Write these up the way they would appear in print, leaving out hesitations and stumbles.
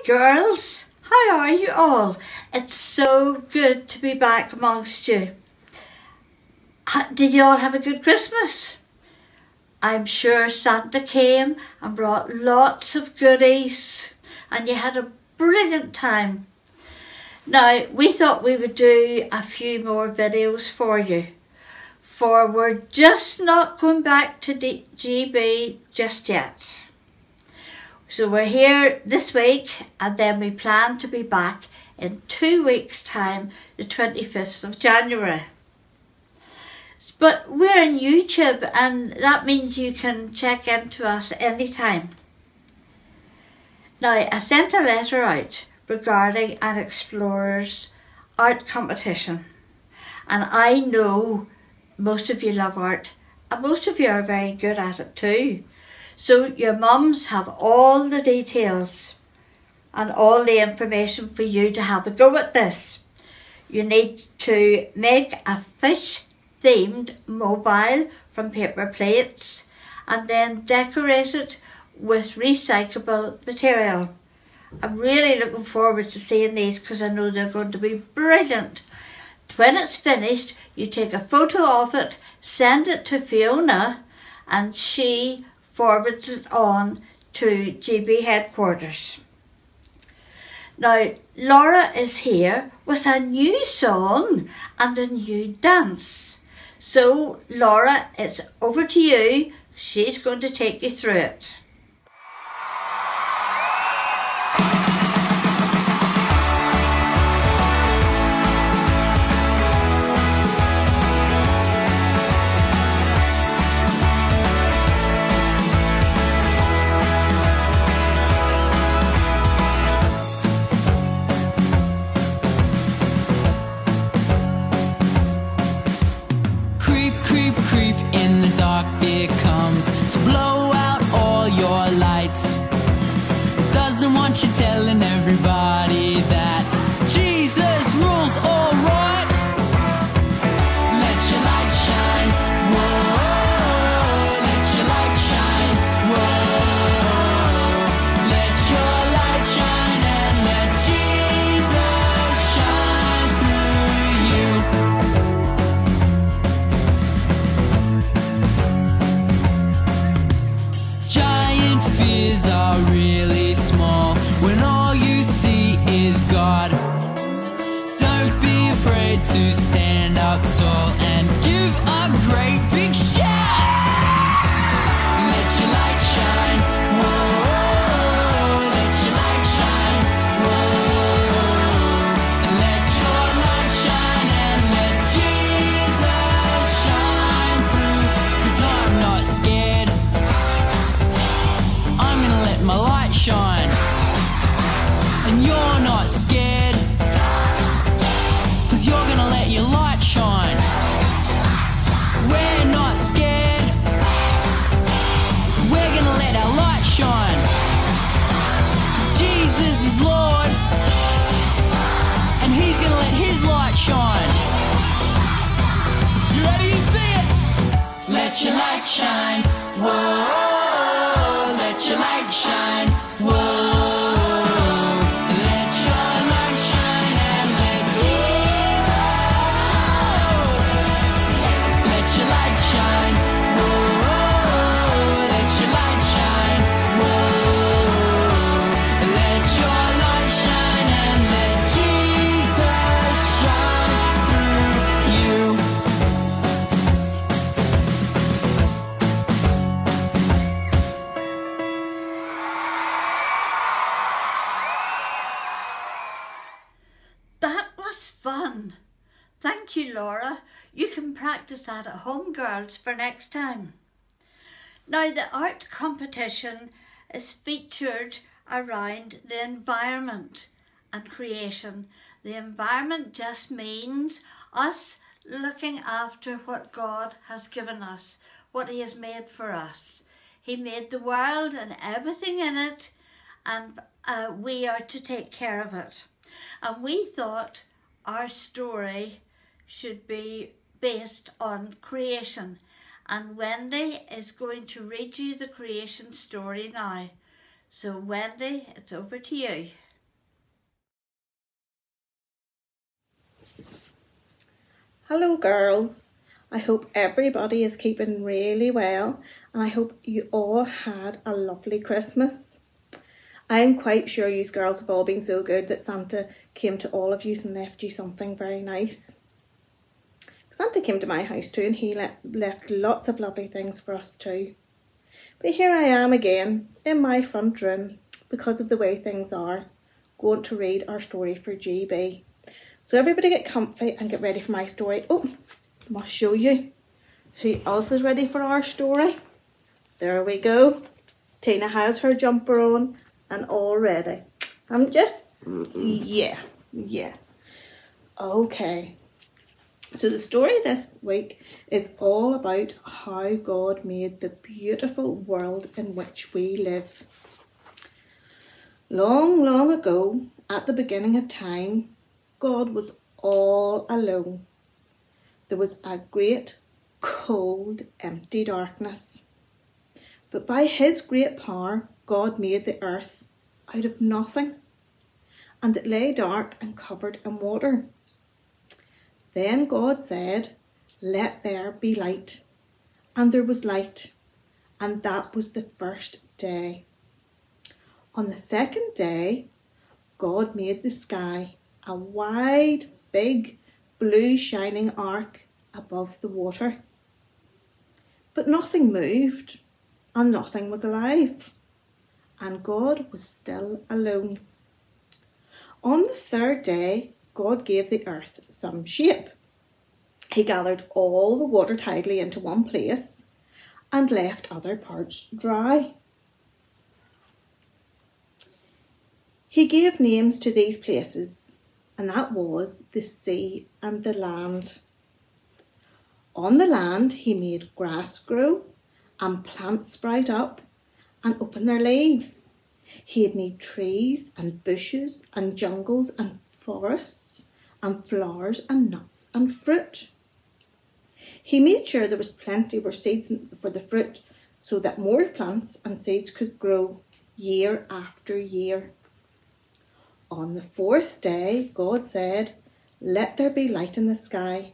Girls, how are you all? It's so good to be back amongst you. Did you all have a good Christmas? I'm sure Santa came and brought lots of goodies and you had a brilliant time. Now, we thought we would do a few more videos for you, for we're just not going back to the GB just yet. So we're here this week and then we plan to be back in 2 weeks' time, the 25th of January. But we're on YouTube and that means you can check into us anytime. Now, I sent a letter out regarding an explorer's art competition. And I know most of you love art and most of you are very good at it too. So your mums have all the details and all the information for you to have a go at this. You need to make a fish-themed mobile from paper plates and then decorate it with recyclable material. I'm really looking forward to seeing these because I know they're going to be brilliant. When it's finished, you take a photo of it, send it to Fiona, and she forwards it on to GB headquarters. Now, Laura is here with a new song and a new dance. So, Laura, it's over to you. She's going to take you through it. Want you telling everybody that Jesus rules all right. Let your light shine, whoa. Let your light shine, whoa. Let your light shine and let Jesus shine through you. Giant fears are really small when all you see is God. Don't be afraid to stand up tall and give a great big shout. Let your light shine, whoa. Let your light shine, whoa. Let your light shine and let Jesus shine through. 'Cause I'm not scared. I'm gonna let my light shine. And you're not scared, 'cause you're gonna let your light shine. We're not scared, we're gonna let our light shine. 'Cause Jesus is Lord, and He's gonna let His light shine. You ready? You see it? Let your light shine, whoa. Let your light shine, whoa. Fun. Thank you, Laura. You can practice that at home, girls, for next time. Now, the art competition is featured around the environment and creation. The environment just means us looking after what God has given us, what He has made for us. He made the world and everything in it, and we are to take care of it. And we thought our story should be based on creation, and Wendy is going to read you the creation story now. So Wendy, it's over to you. Hello girls, I hope everybody is keeping really well and I hope you all had a lovely Christmas. I'm quite sure you girls have all been so good that Santa came to all of you and left you something very nice. Santa came to my house too and he left lots of lovely things for us too. But here I am again in my front room because of the way things are, going to read our story for GB. So everybody get comfy and get ready for my story. Oh, I must show you who else is ready for our story. There we go. Tina has her jumper on and all ready. Haven't you? Mm-hmm. Yeah. Okay. So the story this week is all about how God made the beautiful world in which we live. Long, long ago, at the beginning of time, God was all alone. There was a great, cold, empty darkness. But by his great power, God made the earth out of nothing, and it lay dark and covered in water. Then God said, "Let there be light." And there was light, and that was the first day. On the second day, God made the sky, a wide, big, blue shining arc above the water. But nothing moved and nothing was alive, and God was still alone. On the third day, God gave the earth some shape. He gathered all the water tidily into one place and left other parts dry. He gave names to these places, and that was the sea and the land. On the land he made grass grow and plants sprout up and open their leaves. He had made trees and bushes and jungles and forests and flowers and nuts and fruit. He made sure there was plenty of seeds for the fruit so that more plants and seeds could grow year after year. On the fourth day, God said, "Let there be light in the sky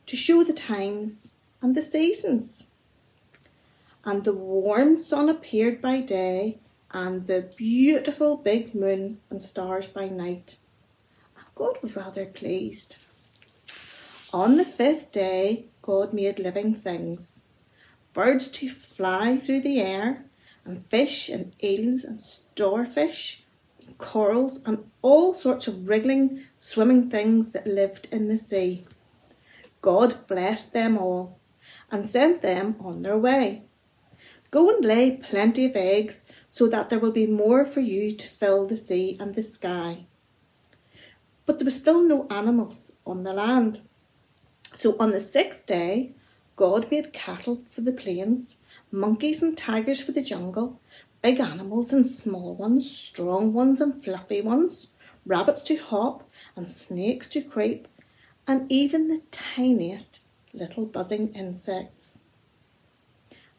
to show the times and the seasons." And the warm sun appeared by day and the beautiful big moon and stars by night. And God was rather pleased. On the fifth day, God made living things, birds to fly through the air, and fish and eels and starfish, corals and all sorts of wriggling, swimming things that lived in the sea. God blessed them all and sent them on their way. Go and lay plenty of eggs so that there will be more for you to fill the sea and the sky. But there were still no animals on the land. So on the sixth day, God made cattle for the plains, monkeys and tigers for the jungle, big animals and small ones, strong ones and fluffy ones, rabbits to hop and snakes to creep, and even the tiniest little buzzing insects.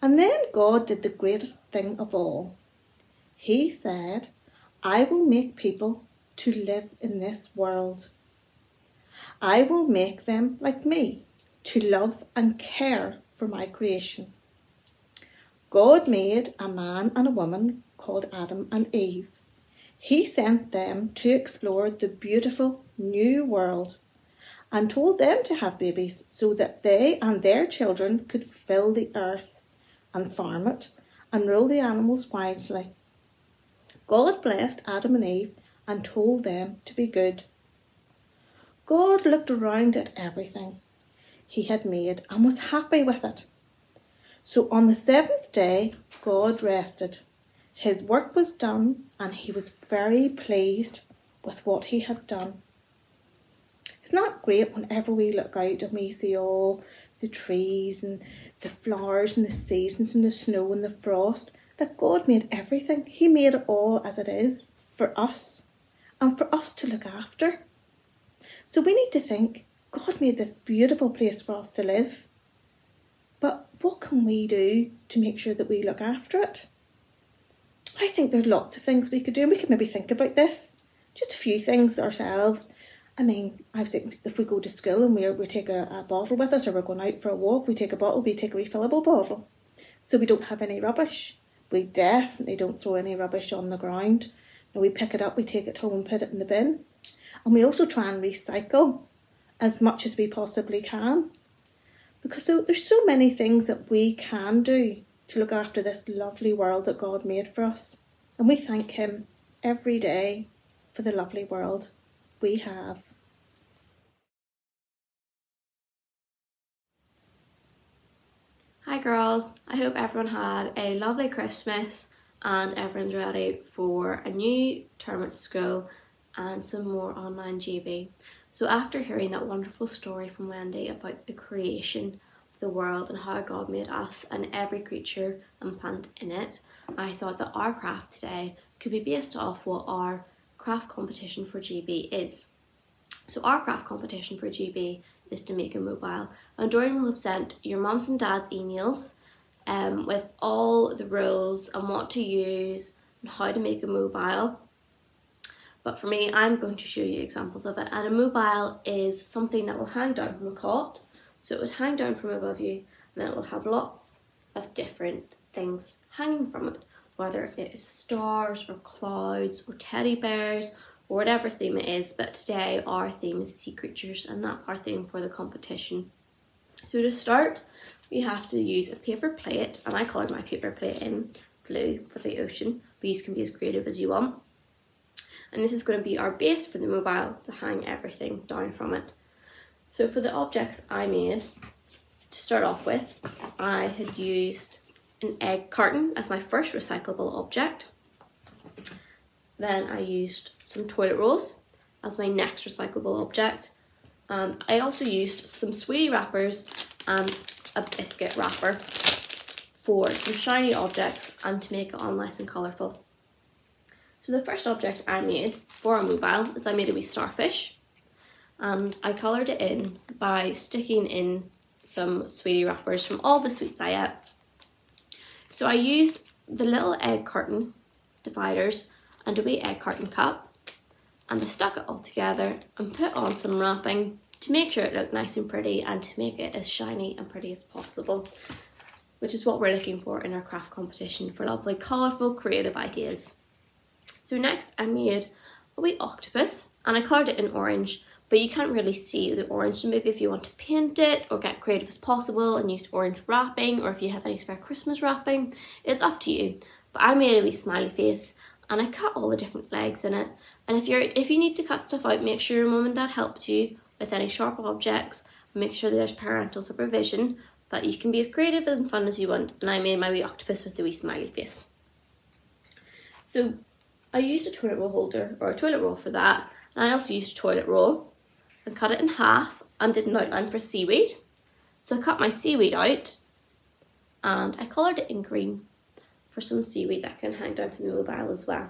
And then God did the greatest thing of all. He said, "I will make people to live in this world. I will make them like me, to love and care for my creation." God made a man and a woman called Adam and Eve. He sent them to explore the beautiful new world and told them to have babies so that they and their children could fill the earth and farm it and rule the animals wisely. God blessed Adam and Eve and told them to be good. God looked around at everything he had made and was happy with it. So on the seventh day, God rested. His work was done and he was very pleased with what he had done. Isn't that great whenever we look out and we see all the trees and the flowers and the seasons and the snow and the frost, that God made everything. He made it all as it is for us and for us to look after. So we need to think, God made this beautiful place for us to live. But what can we do to make sure that we look after it? I think there's lots of things we could do, and we could maybe think about this. Just a few things ourselves. I mean, I think if we go to school and we take a bottle with us, or we're going out for a walk, we take a refillable bottle, so we don't have any rubbish. We definitely don't throw any rubbish on the ground. And we pick it up, we take it home and put it in the bin. And we also try and recycle as much as we possibly can. Because there's so many things that we can do to look after this lovely world that God made for us. And we thank Him every day for the lovely world we have. Hi girls, I hope everyone had a lovely Christmas and everyone's ready for a new term at school and some more online GB. So after hearing that wonderful story from Wendy about the creation of the world and how God made us and every creature and plant in it, I thought that our craft today could be based off what our craft competition for GB is. So our craft competition for GB is to make a mobile, and Dorian will have sent your mums and dads emails with all the rules and what to use and how to make a mobile. But for me, I'm going to show you examples of it. And a mobile is something that will hang down from a cot, so it would hang down from above you, and then it will have lots of different things hanging from it, whether it is stars or clouds or teddy bears or whatever theme it is. But today our theme is sea creatures, and that's our theme for the competition. So to start, we have to use a paper plate, and I coloured my paper plate in blue for the ocean, but you can be as creative as you want. And this is going to be our base for the mobile to hang everything down from it. So for the objects I made, to start off with, I had used an egg carton as my first recyclable object. Then I used some toilet rolls as my next recyclable object. And I also used some sweetie wrappers and a biscuit wrapper for some shiny objects and to make it all nice and colourful. So the first object I made for a mobile is I made a wee starfish, and I coloured it in by sticking in some sweetie wrappers from all the sweets I ate. So I used the little egg carton dividers and a wee egg carton cap, and I stuck it all together and put on some wrapping to make sure it looked nice and pretty and to make it as shiny and pretty as possible, which is what we're looking for in our craft competition, for lovely, colourful, creative ideas. So next I made a wee octopus, and I coloured it in orange, but you can't really see the orange, so maybe if you want to paint it or get creative as possible and use orange wrapping, or if you have any spare Christmas wrapping, it's up to you. But I made a wee smiley face, and I cut all the different legs in it. And if you need to cut stuff out, make sure your mum and dad helps you with any sharp objects, and make sure there's parental supervision, but you can be as creative and fun as you want. And I made my wee octopus with the wee smiley face. So I used a toilet roll holder, or a toilet roll for that, and I also used a toilet roll and cut it in half and did an outline for seaweed. So I cut my seaweed out and I coloured it in green for some seaweed that can hang down from the mobile as well.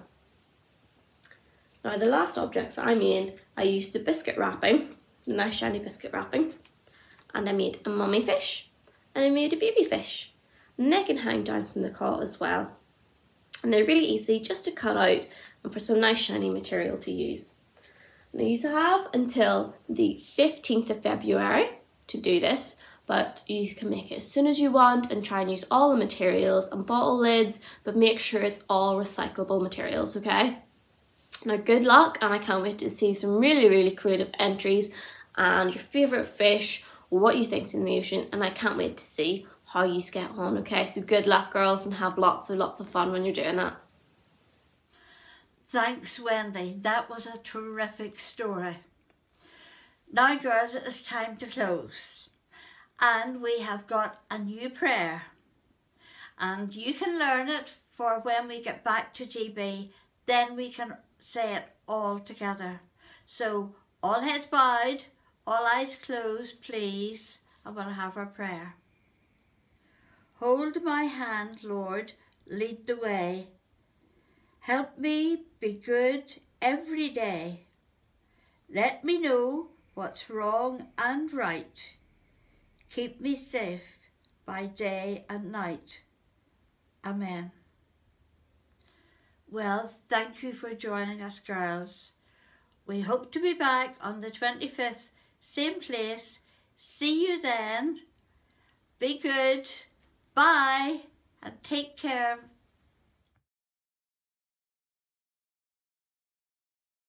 Now the last objects I made, I used the biscuit wrapping, the nice shiny biscuit wrapping, and I made a mummy fish and I made a baby fish, and they can hang down from the cot as well. And they're really easy just to cut out and for some nice shiny material to use. Now you have until the 15th of February to do this, but you can make it as soon as you want and try and use all the materials and bottle lids, but make sure it's all recyclable materials, okay? Now good luck, and I can't wait to see some really, really creative entries and your favourite fish, what you think's in the ocean, and I can't wait to see how you get on, okay? So good luck girls, and have lots of fun when you're doing that. Thanks, Wendy. That was a terrific story. Now, girls, it is time to close. And we have got a new prayer. And you can learn it for when we get back to GB. Then we can say it all together. So, all heads bowed, all eyes closed, please. And we'll have our prayer. Hold my hand, Lord, lead the way. Help me be good every day. Let me know what's wrong and right. Keep me safe by day and night. Amen. Well, thank you for joining us, girls. We hope to be back on the 25th, same place. See you then. Be good. Bye. And take care